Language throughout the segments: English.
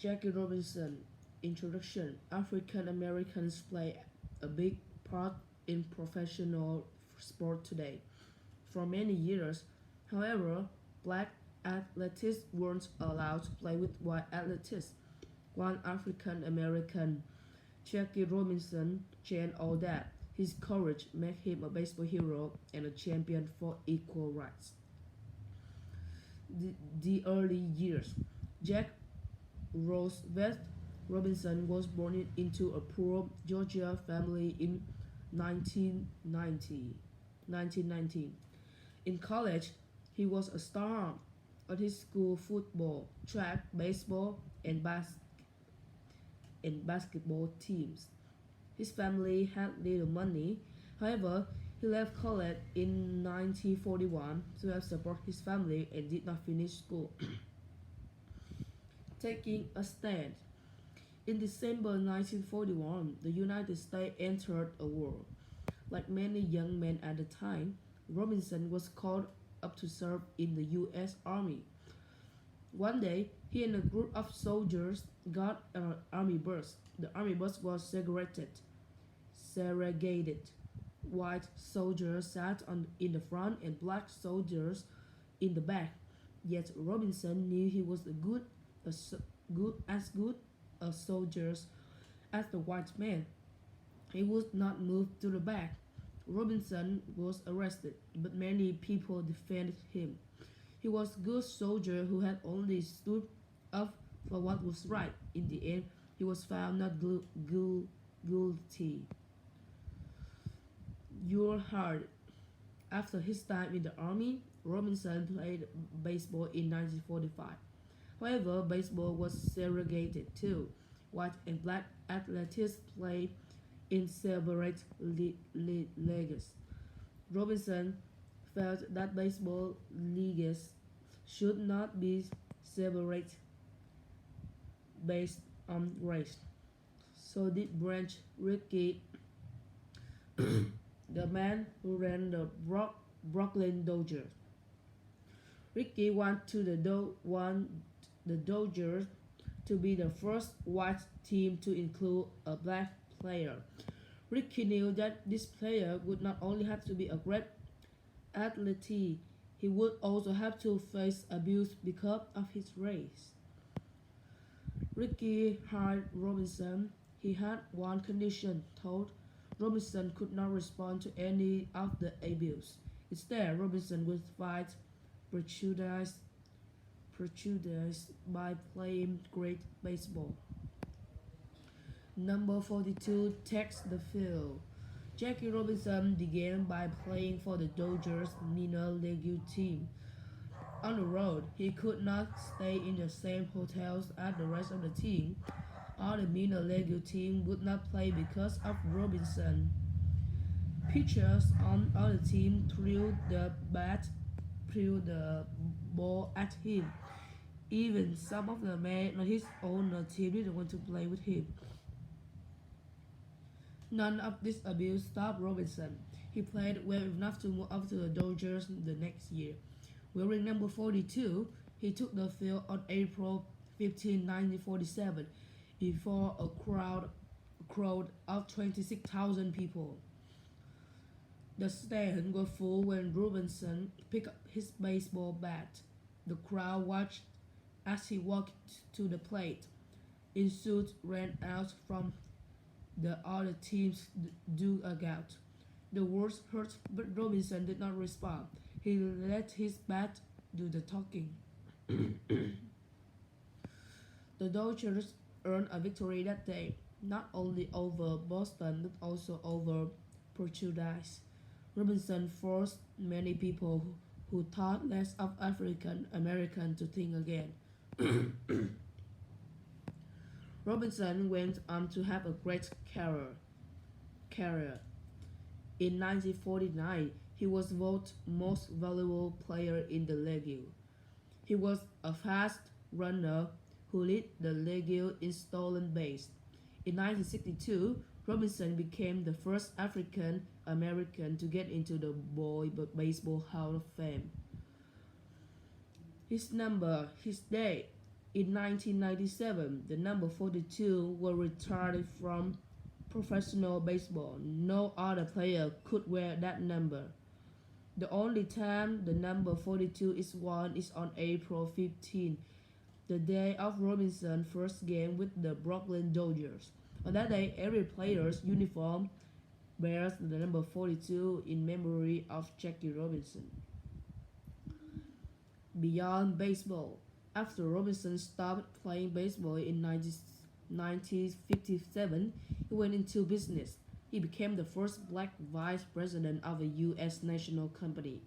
Jackie Robinson. Introduction. African Americans play a big part in professional sport today. For many years, however, black athletes weren't allowed to play with white athletes. One African American, Jackie Robinson, changed all that. His courage made him a baseball hero and a champion for equal rights. The early years. Jack Roosevelt Robinson was born into a poor Georgia family in 1990. 1919. In college, he was a star on his school football, track, baseball, and basketball teams. His family had little money. However, he left college in 1941 to help support his family and did not finish school. Taking a stand. In December 1941, the United States entered a war. Like many young men at the time, Robinson was called up to serve in the U.S. Army. One day, he and a group of soldiers got an army bus. The army bus was segregated. White soldiers sat in the front and black soldiers in the back. Yet Robinson knew he was good a soldier as the white man. He would not move to the back. Robinson was arrested, but many people defended him. He was a good soldier who had only stood up for what was right. In the end, he was found not guilty. Your heart. After his time in the army, Robinson played baseball in 1945. However, baseball was segregated too. White and black athletes played in separate leagues. Robinson felt that baseball leagues should not be separate based on race. So did Branch Rickey, the man who ran the Brooklyn Dodgers. Rickey want the Dodgers to be the first white team to include a black player. Rickey knew that this player would not only have to be a great athlete, he would also have to face abuse because of his race. Rickey hired Robinson. He had one condition, told Robinson could not respond to any of the abuse. Instead, Robinson would fight prejudice by playing great baseball. Number 42 takes the field. Jackie Robinson began by playing for the Dodgers minor league team. On the road, he could not stay in the same hotels as the rest of the team. All the minor league team would not play because of Robinson. Pitchers on other team threw the ball at him. Even some of the men on his own team didn't want to play with him. None of this abuse stopped Robinson. He played well enough to move up to the Dodgers the next year. Wearing number 42, he took the field on April 15, 1947, before a crowd of 26,000 people. The stands were full when Robinson picked up his baseball bat. The crowd watched as he walked to the plate. Insults ran out from the other team's dugout. The words hurt, but Robinson did not respond. He let his bat do the talking. The Dodgers earned a victory that day, not only over Boston but also over Prejudice. Robinson forced many people who thought less of African American to think again. Robinson went on to have a great career. In 1949, he was voted most valuable player in the league. He was a fast runner who led the league in stolen base. In 1962, Robinson became the first African American to get into the Baseball Hall of Fame. His number, his day, In 1997, the number 42 was retired from professional baseball. No other player could wear that number. The only time the number 42 is worn is on April 15, the day of Robinson's first game with the Brooklyn Dodgers. On that day, every player's uniform bears the number 42 in memory of Jackie Robinson. Beyond baseball. After Robinson stopped playing baseball in 1957, he went into business. He became the first black vice president of a U.S. national company.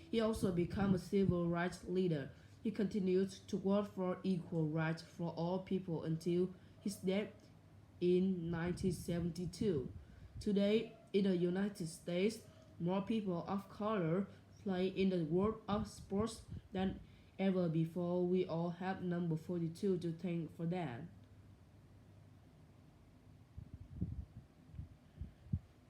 He also became a civil rights leader. He continued to work for equal rights for all people until his death in 1972. Today, in the United States, more people of color play in the world of sports than ever before. We all have number 42 to thank for that.